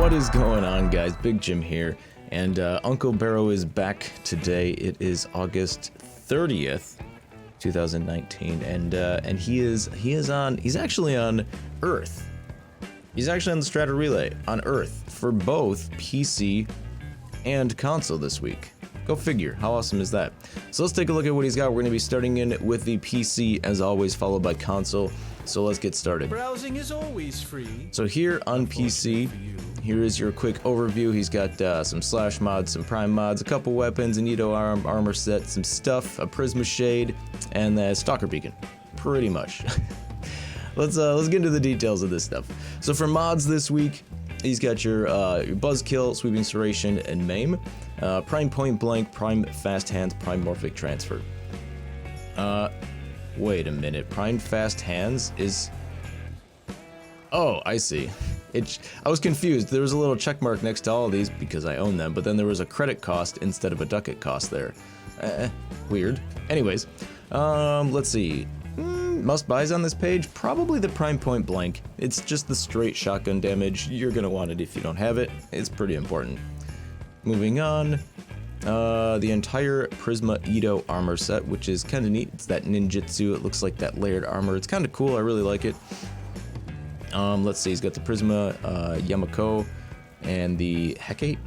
What is going on, guys? Big Jim here, and Uncle Baro is back today. It is August 30th, 2019, and he's actually on Earth. He's actually on the Strata Relay on Earth for both PC and console this week. Go figure. How awesome is that? So let's take a look at what he's got. We're going to be starting in with the PC, as always, followed by console. So let's get started. Browsing is always free. So here on PC, here is your quick overview. He's got some slash mods, some prime mods, a couple weapons, an Edo armor set, some stuff, a Prisma shade, and the stalker beacon. Pretty much. Let's get into the details of this stuff. So for mods this week, he's got your Buzzkill, Sweeping Serration, and Maim, Prime Point Blank, Prime Fast Hands, Prime Morphic Transfer. Wait a minute, Prime Fast Hands is... Oh, I see. I was confused. There was a little check mark next to all of these because I own them, but then there was a credit cost instead of a ducat cost there. Weird. Anyways, let's see. Must buys on this page? Probably the Prime Point Blank. It's just the straight shotgun damage. You're gonna want it if you don't have it. It's pretty important. Moving on. The entire Prisma Edo armor set, which is kind of neat. It's that ninjutsu. It looks like that layered armor. It's kind of cool. I really like it. Let's see. He's got the Prisma Yamako and the Hecate.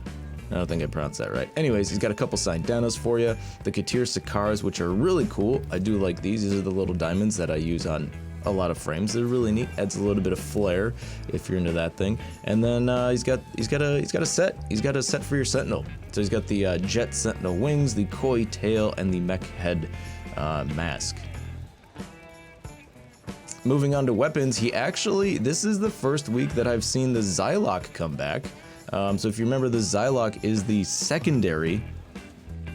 I don't think I pronounced that right. Anyways, he's got a couple signed Danos for you. The Katir Sakaras, which are really cool. I do like these. These are the little diamonds that I use on a lot of frames. They're really neat. Adds a little bit of flair if you're into that thing. And then he's got a set. He's got a set for your Sentinel. So he's got the Jet Sentinel wings, the Koi tail, and the mech head mask. Moving on to weapons, this is the first week that I've seen the Zylok come back. So if you remember, the Zylok is the secondary.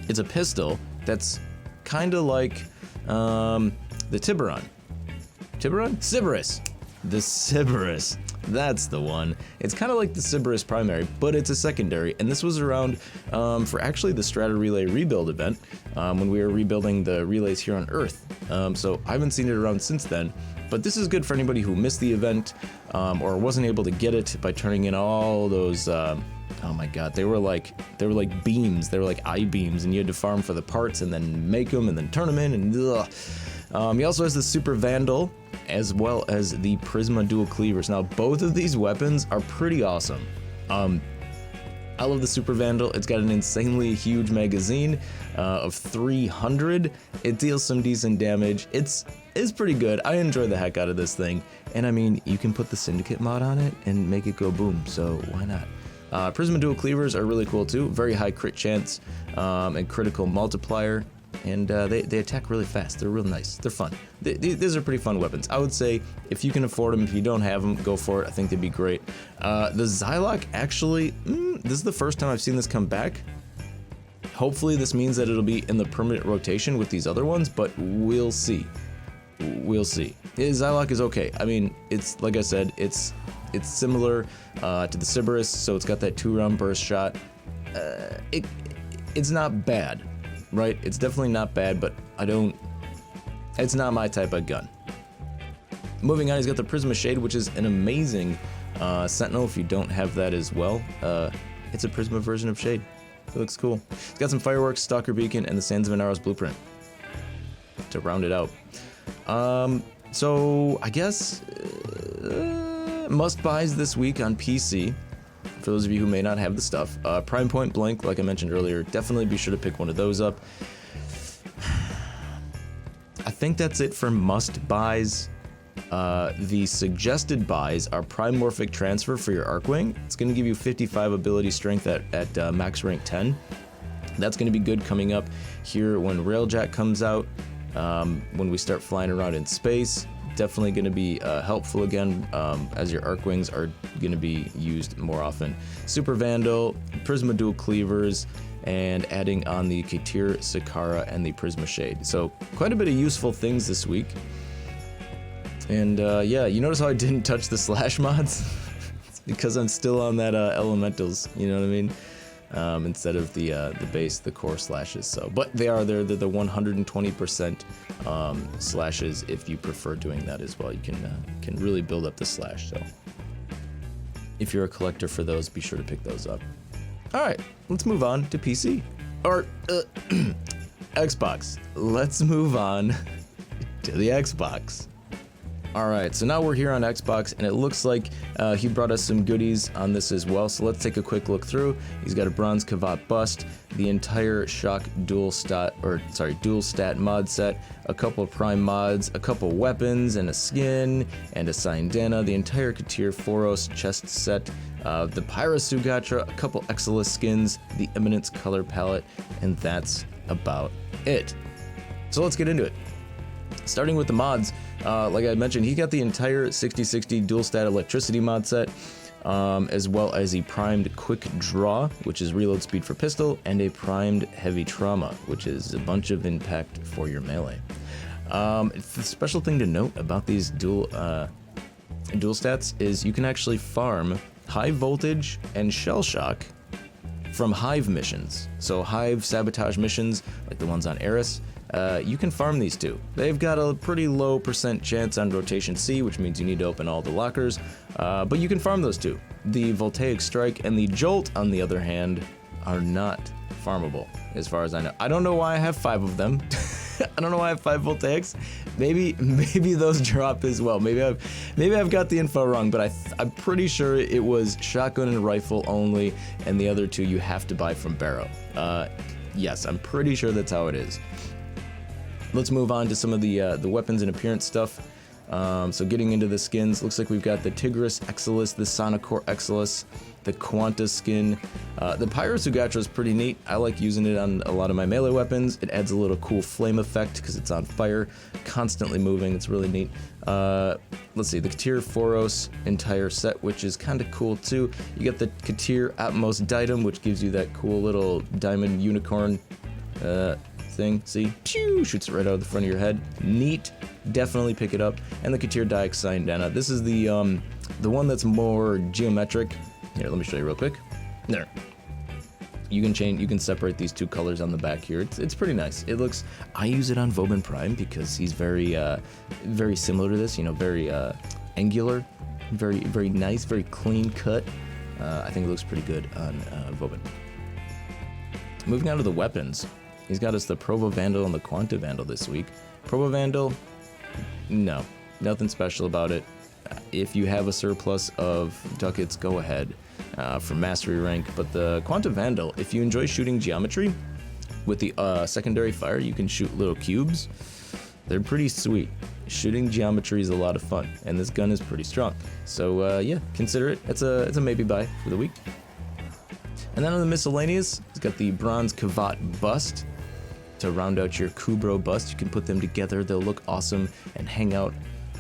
It's a pistol that's kind of like the Tiburon. Sybaris. The Sybaris. That's the one. It's kind of like the Sybaris primary, but it's a secondary. And this was around for actually the Strata Relay rebuild event when we were rebuilding the relays here on Earth. So I haven't seen it around since then. But this is good for anybody who missed the event or wasn't able to get it by turning in all those. Oh my God, they were like beams. They were like I-beams, and you had to farm for the parts and then make them and then turn them in. And he also has the Super Vandal, as well as the Prisma Dual Cleavers. Now, both of these weapons are pretty awesome. I love the Super Vandal. It's got an insanely huge magazine of 300. It deals some decent damage. It's pretty good. I enjoy the heck out of this thing. And I mean, you can put the Syndicate mod on it and make it go boom, so why not? Prisma Dual Cleavers are really cool too. Very high crit chance and critical multiplier. And they attack really fast. They're real nice. They're fun. These are pretty fun weapons. I would say if you can afford them, if you don't have them, go for it. I think they'd be great. The Zylok, actually, this is the first time I've seen this come back. Hopefully this means that it'll be in the permanent rotation with these other ones, but we'll see. We'll see. Zylok is okay. I mean, it's like I said, it's similar to the Sybaris, so it's got that 2-round burst shot. It's not bad. Right, it's definitely not bad, but it's not my type of gun. Moving on, he's got the Prisma Shade, which is an amazing Sentinel if you don't have that as well. It's a Prisma version of Shade. It looks cool. He's got some Fireworks, Stalker Beacon, and the Sands of Inaros Blueprint to round it out. So I guess must-buys this week on PC. For those of you who may not have the stuff, Prime Point Blank, like I mentioned earlier, definitely be sure to pick one of those up. I think that's it for must-buys. The suggested buys are Prime Morphic Transfer for your Arcwing. It's going to give you 55 ability strength at max rank 10. That's going to be good coming up here when Railjack comes out, when we start flying around in space. Definitely going to be helpful again as your arc wings are going to be used more often. Super Vandal, Prisma Dual Cleavers, and adding on the Katir Sakara and the Prisma Shade. So quite a bit of useful things this week. And yeah, you notice how I didn't touch the slash mods? It's because I'm still on that elementals, you know what I mean? Instead of the base, the core slashes. So, but they're the 120% slashes if you prefer doing that as well. You can really build up the slash. So If you're a collector for those, be sure to pick those up. All right, let's move on to PC. Or, Xbox. Let's move on to the Xbox. All right, so now we're here on Xbox, and it looks like he brought us some goodies on this as well. So let's take a quick look through. He's got a bronze Kavat bust, the entire Shock dual stat mod set, a couple of prime mods, a couple weapons, and a skin, and a Syndana, the entire Katir Foros chest set, the Pyra Sugatra, a couple Exilus skins, the Eminence color palette, and that's about it. So let's get into it. Starting with the mods, like I mentioned, he got the entire 6060 dual stat electricity mod set, as well as a primed quick draw, which is reload speed for pistol, and a primed heavy trauma, which is a bunch of impact for your melee. The special thing to note about these dual stats is you can actually farm high voltage and shell shock from Hive missions. So Hive sabotage missions, like the ones on Eris, you can farm these two. They've got a pretty low % chance on rotation C, which means you need to open all the lockers, but you can farm those two. The Voltaic Strike and the Jolt, on the other hand, are not farmable, as far as I know. I don't know why I have 5 of them. I don't know why I have 5 Voltaics. Maybe those drop as well. Maybe I've got the info wrong, but I'm pretty sure it was shotgun and rifle only, and the other 2 you have to buy from Baro. Yes, I'm pretty sure that's how it is. Let's move on to some of the weapons and appearance stuff. So getting into the skins, looks like we've got the Tigris Exilus, the Sonocore Exilus, the Quanta skin. The Pyra Sugatra is pretty neat. I like using it on a lot of my melee weapons. It adds a little cool flame effect because it's on fire, constantly moving. It's really neat. Let's see, the Katir Foros entire set, which is kind of cool too. You get the Katir Atmos Diadem, which gives you that cool little diamond unicorn thing. See, pew, shoots it right out of the front of your head. Neat. Definitely pick it up. And the Katir Daik Syndana. This is the one that's more geometric. Here, let me show you real quick. There. You can separate these 2 colors on the back here. It's pretty nice. It looks. I use it on Vauban Prime because he's very similar to this. You know, very angular, very nice, very clean cut. I think it looks pretty good on Vauban. Moving on to the weapons. He's got us the Provo Vandal and the Quanta Vandal this week. Provo Vandal, no, nothing special about it. If you have a surplus of ducats, go ahead for mastery rank. But the Quanta Vandal, if you enjoy shooting geometry with the secondary fire, you can shoot little cubes. They're pretty sweet. Shooting geometry is a lot of fun, and this gun is pretty strong. So yeah, consider it. It's a maybe buy for the week. And then on the miscellaneous, it's got the bronze Kavat bust. To round out your Kubro bust, you can put them together. They'll look awesome and hang out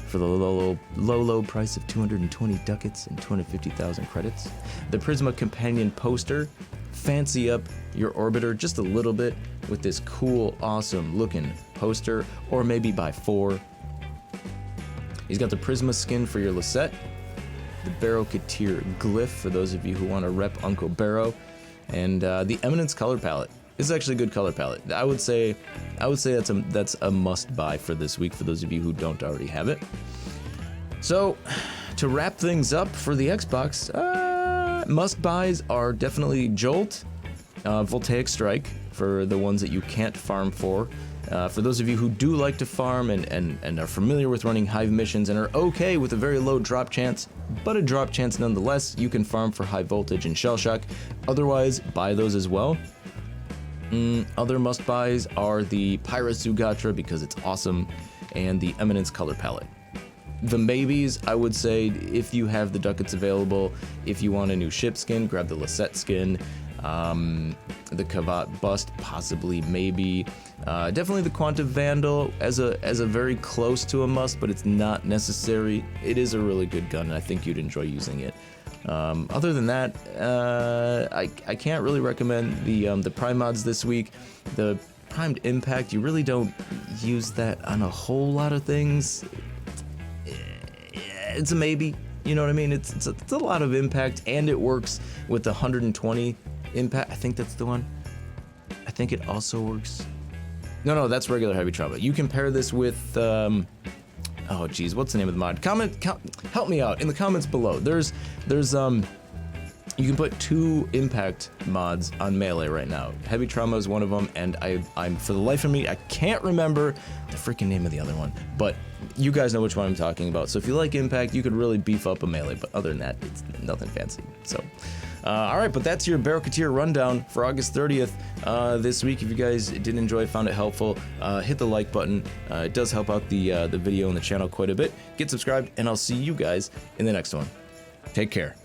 for the low price of 220 ducats and 250,000 credits. The Prisma Companion poster, fancy up your Orbiter just a little bit with this cool, awesome looking poster, or maybe buy 4. He's got the Prisma skin for your Lisette, the Baro Katir glyph for those of you who want to rep Uncle Baro, and the Eminence color palette. This is actually a good color palette. I would say that's a must buy for this week for those of you who don't already have it. So, to wrap things up for the Xbox, must buys are definitely Jolt, Voltaic Strike for the ones that you can't farm for. For those of you who do like to farm and are familiar with running Hive missions and are okay with a very low drop chance, but a drop chance nonetheless, you can farm for high voltage and shell shock. Otherwise, buy those as well. Other must-buys are the Pyra Sugatra because it's awesome, and the Eminence color palette. The maybes, I would say, if you have the ducats available, if you want a new ship skin, grab the Lisette skin, the Kavat bust, possibly, maybe. Definitely the Quanta Vandal as a very close to a must, but it's not necessary. It is a really good gun, and I think you'd enjoy using it. Other than that, I can't really recommend the Prime mods this week. The Primed Impact, you really don't use that on a whole lot of things. It's a maybe, you know what I mean? It's a lot of impact, and it works with the 120 impact. I think that's the one. I think it also works. No, that's regular heavy trauma. You can pair this with oh geez, what's the name of the mod? Help me out in the comments below. There's you can put 2 impact mods on melee right now. Heavy trauma is one of them, and I'm for the life of me, I can't remember the freaking name of the other one. But you guys know which one I'm talking about. So if you like impact, you could really beef up a melee. But other than that, it's nothing fancy. So, all right, but that's your Baro rundown for August 30th this week. If you guys did enjoy, found it helpful, hit the like button. It does help out the video and the channel quite a bit. Get subscribed, and I'll see you guys in the next one. Take care.